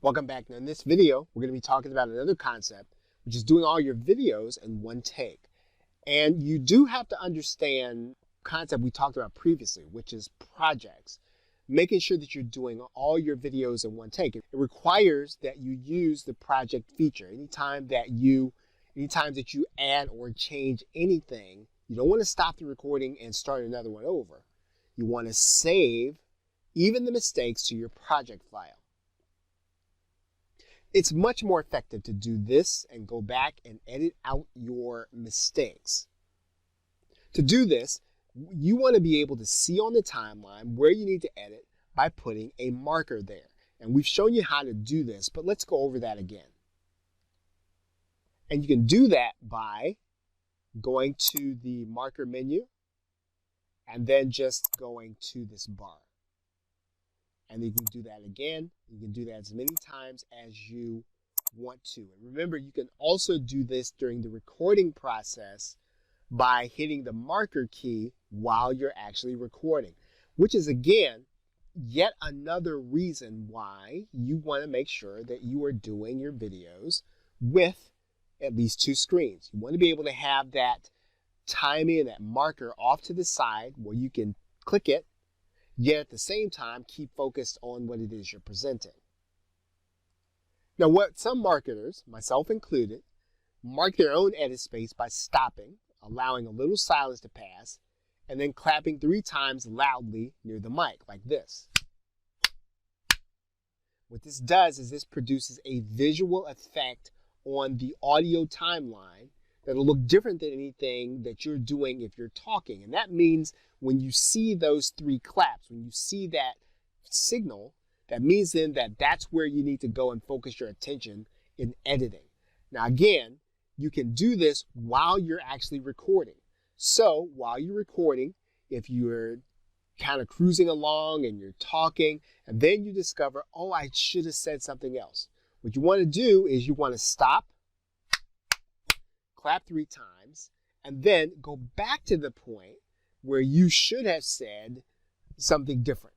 Welcome back. Now in this video, we're going to be talking about another concept, which is doing all your videos in one take. And you do have to understand the concept we talked about previously, which is projects. Making sure that you're doing all your videos in one take. It requires that you use the project feature. Anytime that you add or change anything, you don't want to stop the recording and start another one over. You want to save even the mistakes to your project file. It's much more effective to do this and go back and edit out your mistakes. To do this, you want to be able to see on the timeline where you need to edit by putting a marker there. And we've shown you how to do this, but let's go over that again. And you can do that by going to the marker menu and then just going to this bar. And you can do that again. You can do that as many times as you want to. And remember, you can also do this during the recording process by hitting the marker key while you're actually recording, which is, again, yet another reason why you want to make sure that you are doing your videos with at least two screens. You want to be able to have that timing and that marker off to the side where you can click it, yet at the same time keep focused on what it is you're presenting. Now, what some marketers, myself included, mark their own edit space by stopping, allowing a little silence to pass, and then clapping 3 times loudly near the mic, like this. What this does is this produces a visual effect on the audio timeline that'll look different than anything that you're doing if you're talking. And that means when you see those 3 claps, when you see that signal, that means then that that's where you need to go and focus your attention in editing. Now again, you can do this while you're actually recording. So while you're recording, if you're kind of cruising along and you're talking, and then you discover, oh, I should have said something else. What you want to do is you want to stop, clap 3 times, and then go back to the point where you should have said something different.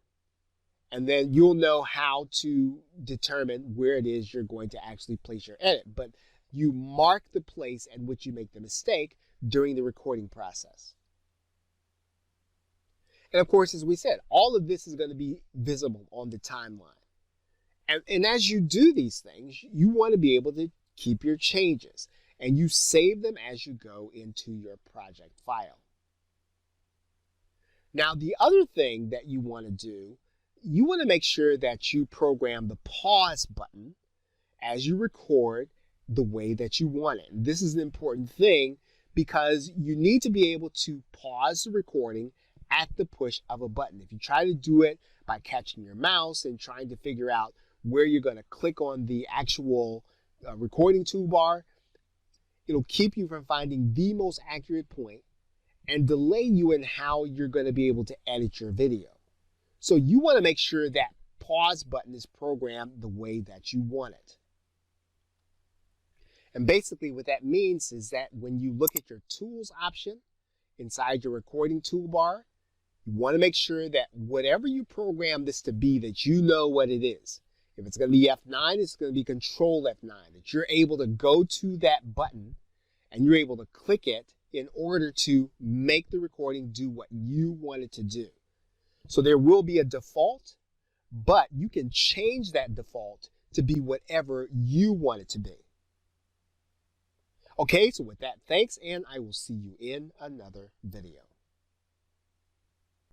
And then you'll know how to determine where it is you're going to actually place your edit. But you mark the place at which you make the mistake during the recording process. And of course, as we said, all of this is going to be visible on the timeline. And as you do these things, you want to be able to keep your changes. And you save them as you go into your project file. Now, the other thing that you want to do, you want to make sure that you program the pause button as you record the way that you want it. And this is an important thing because you need to be able to pause the recording at the push of a button. If you try to do it by catching your mouse and trying to figure out where you're going to click on the actual recording toolbar, it'll keep you from finding the most accurate point and delay you in how you're going to be able to edit your video. So you want to make sure that pause button is programmed the way that you want it. And basically what that means is that when you look at your tools option inside your recording toolbar, you want to make sure that whatever you program this to be, that you know what it is. If it's going to be F9, it's going to be Control F9, that you're able to go to that button and you're able to click it in order to make the recording do what you want it to do. So there will be a default, but you can change that default to be whatever you want it to be. Okay, so with that, thanks, and I will see you in another video.